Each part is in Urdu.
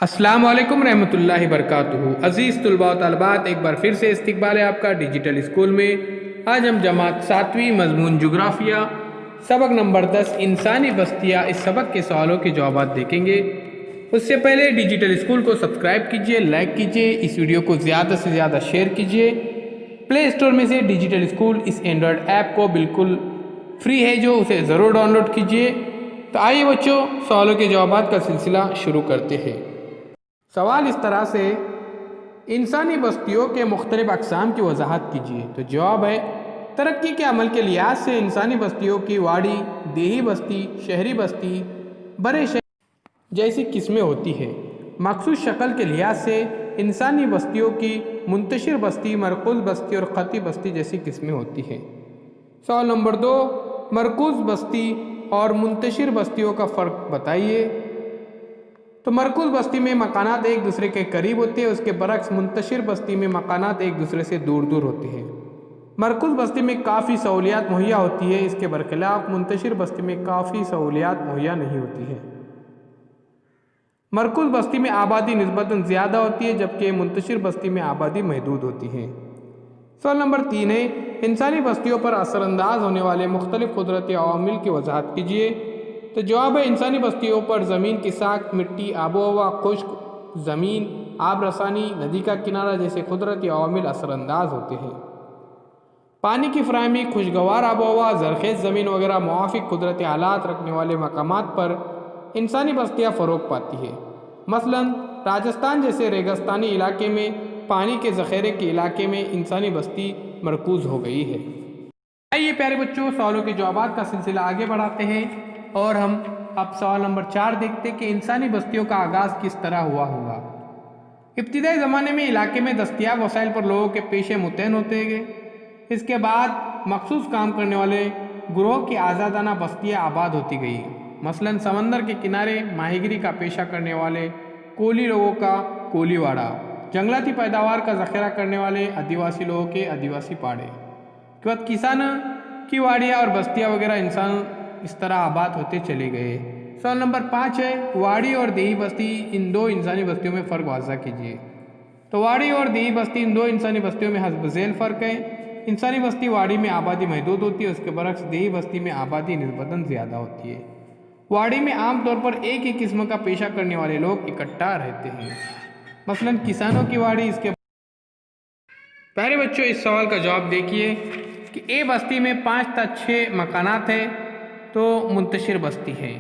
السلام علیکم رحمۃ اللہ وبرکاتہ۔ عزیز طلباء و طالبات، ایک بار پھر سے استقبال ہے آپ کا ڈیجیٹل اسکول میں۔ آج ہم جماعت 7ویں مضمون جغرافیہ سبق نمبر 10 انسانی بستیاں اس سبق کے سوالوں کے جوابات دیکھیں گے۔ اس سے پہلے ڈیجیٹل اسکول کو سبسکرائب کیجئے، لائک کیجئے، اس ویڈیو کو زیادہ سے زیادہ شیئر کیجئے۔ پلے اسٹور میں سے ڈیجیٹل اسکول اس اینڈرائڈ ایپ کو بالکل فری ہے جو اسے ضرور ڈاؤن لوڈ کیجئے۔ تو آئیے بچوں، سوالوں کے جوابات کا سلسلہ شروع کرتے ہیں۔ سوال اس طرح سے، انسانی بستیوں کے مختلف اقسام کی وضاحت کیجیے۔ تو جواب ہے، ترقی کے عمل کے لحاظ سے انسانی بستیوں کی واڑی، دیہی بستی، شہری بستی، برے شہر جیسی قسمیں ہوتی ہیں۔ مخصوص شکل کے لحاظ سے انسانی بستیوں کی منتشر بستی، مرکوز بستی اور خطی بستی جیسی قسمیں ہوتی ہیں۔ سوال نمبر 2، مرکوز بستی اور منتشر بستیوں کا فرق بتائیے۔ تو مرکوز بستی میں مکانات ایک دوسرے کے قریب ہوتے ہیں، اس کے برعکس منتشر بستی میں مکانات ایک دوسرے سے دور دور ہوتے ہیں۔ مرکوز بستی میں کافی سہولیات مہیا ہوتی ہے، اس کے برخلاف منتشر بستی میں کافی سہولیات مہیا نہیں ہوتی ہے۔ مرکوز بستی میں آبادی نسبتاً زیادہ ہوتی ہے جبکہ منتشر بستی میں آبادی محدود ہوتی ہے۔ سوال نمبر 3 ہے، انسانی بستیوں پر اثر انداز ہونے والے مختلف قدرتی عوامل کی وضاحت کیجیے۔ تو جواب ہے، انسانی بستیوں پر زمین کی ساخت، مٹی، آب و ہوا، خشک زمین، آب رسانی، ندی کا کنارہ جیسے قدرتی عوامل اثر انداز ہوتے ہیں۔ پانی کی فراہمی، خوشگوار آب و ہوا، زرخیز زمین وغیرہ موافق قدرتی حالات رکھنے والے مقامات پر انسانی بستیاں فروغ پاتی ہیں۔ مثلاً راجستھان جیسے ریگستانی علاقے میں پانی کے ذخیرے کے علاقے میں انسانی بستی مرکوز ہو گئی ہے۔ آئیے پیارے بچوں، سوالوں کے جوابات کا سلسلہ آگے بڑھاتے ہیں اور ہم اب سوال نمبر 4 دیکھتے کہ انسانی بستیوں کا آغاز کس طرح ہوا ہوگا۔ ابتدائی زمانے میں علاقے میں دستیاب وسائل پر لوگوں کے پیشے متعین ہوتے گئے۔ اس کے بعد مخصوص کام کرنے والے گروہ کی آزادانہ بستیاں آباد ہوتی گئی۔ مثلاً سمندر کے کنارے ماہی گیری کا پیشہ کرنے والے کولی لوگوں کا کولی واڑہ، جنگلاتی پیداوار کا ذخیرہ کرنے والے آدیواسی لوگوں کے آدیواسی پاڑے، اس کے بعد کسانوں کی واڑیاں اور بستیاں وغیرہ انسان اس طرح آباد ہوتے چلے گئے۔ سوال نمبر 5 ہے، واڑی اور دیہی بستی ان دو انسانی بستیوں میں فرق واضح کیجیے۔ تو واڑی اور دیہی بستی ان دو انسانی بستیوں میں حسب ذیل فرق ہے۔ انسانی بستی واڑی میں آبادی محدود ہوتی ہے، اس کے برعکس دیہی بستی میں آبادی نسبتاً زیادہ ہوتی ہے۔ واڑی میں عام طور پر ایک ہی قسم کا پیشہ کرنے والے لوگ اکٹھا رہتے ہیں، مثلاً کسانوں کی واڑی۔ اس کے پہلے بچوں، اس سوال کا جواب دیکھیے کہ اے بستی میں 5 تا 6 مکانات ہیں تو منتشر بستی ہے۔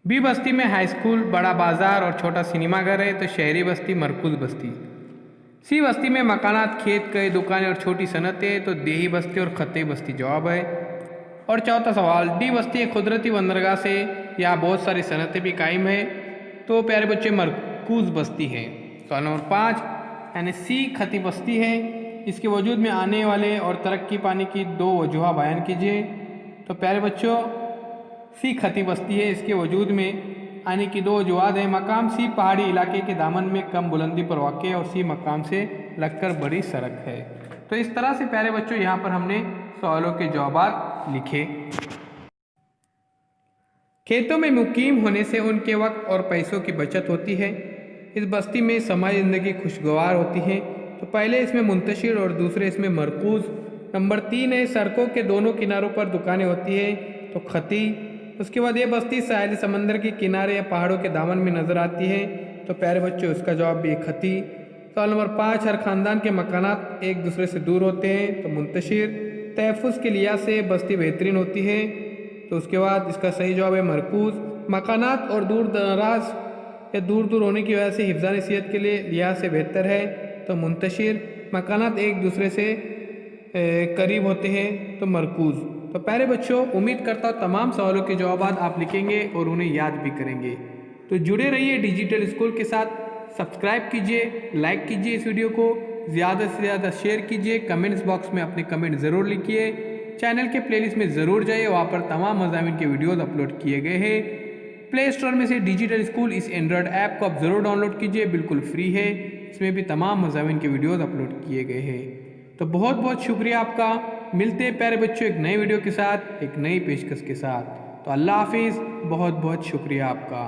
بی بستی میں ہائی اسکول، بڑا بازار اور چھوٹا سنیما گھر ہے تو شہری بستی مرکوز بستی۔ سی بستی میں مکانات، کھیت، کئی دکانیں اور چھوٹی صنعتیں تو دیہی بستی اور خطی بستی جواب ہے۔ اور چوتھا سوال، ڈی بستی ایک قدرتی بندرگاہ سے یہاں بہت ساری صنعتیں بھی قائم ہیں تو پیارے بچے مرکوز بستی ہے۔ سوال نمبر 5 یعنی سی خطی بستی ہے، اس کے وجود میں آنے والے اور ترقی پانے کی 2 وجوہ بیان کیجیے۔ تو پیارے بچوں، سی خطی بستی ہے، اس کے وجود میں آنے کی 2 وجوہات ہیں۔ مقام سی پہاڑی علاقے کے دامن میں کم بلندی پر واقع ہے اور سی مقام سے لگ کر بڑی سڑک ہے۔ تو اس طرح سے پیارے بچوں یہاں پر ہم نے سوالوں کے جوابات لکھے۔ کھیتوں میں مقیم ہونے سے ان کے وقت اور پیسوں کی بچت ہوتی ہے۔ اس بستی میں سماجی زندگی خوشگوار ہوتی ہے۔ تو پہلے اس میں منتشر اور دوسرے اس میں مرکوز۔ نمبر 3 ہے، سڑکوں کے دونوں کناروں پر دکانیں ہوتی ہیں تو خطی۔ اس کے بعد یہ بستی ساحل سمندر کے کنارے یا پہاڑوں کے دامن میں نظر آتی ہے تو پیارے بچوں اس کا جواب بھی خطی۔ سوال نمبر 5، ہر خاندان کے مکانات ایک دوسرے سے دور ہوتے ہیں تو منتشر۔ تحفظ کے لحاظ سے بستی بہترین ہوتی ہے تو اس کے بعد اس کا صحیح جواب ہے مرکوز۔ مکانات اور دور دراز یا دور دور ہونے کی وجہ سے حفظان صحت کے لیے لحاظ سے بہتر ہے تو منتشر۔ مکانات ایک دوسرے سے قریب ہوتے ہیں تو مرکوز۔ تو پیارے بچوں، امید کرتا ہوں تمام سوالوں کے جوابات آپ لکھیں گے اور انہیں یاد بھی کریں گے۔ تو جڑے رہیے ڈیجیٹل اسکول کے ساتھ، سبسکرائب کیجئے، لائک کیجئے، اس ویڈیو کو زیادہ سے زیادہ شیئر کیجئے، کمنٹس باکس میں اپنے کمنٹ ضرور لکھیے، چینل کے پلے لسٹ میں ضرور جائیے، وہاں پر تمام مضامین کے ویڈیوز اپلوڈ کیے گئے ہیں۔ پلے اسٹور میں سے ڈیجیٹل اسکول اس اینڈرائڈ ایپ کو آپ ضرور ڈاؤن لوڈ کیجئے، بالکل فری ہے، اس میں بھی تمام مضامین کے ویڈیوز اپلوڈ کیے گئے ہیں۔ تو بہت بہت شکریہ آپ کا۔ ملتے ہیں پیارے بچوں ایک نئے ویڈیو کے ساتھ، ایک نئی پیشکش کے ساتھ۔ تو اللہ حافظ، بہت بہت شکریہ آپ کا۔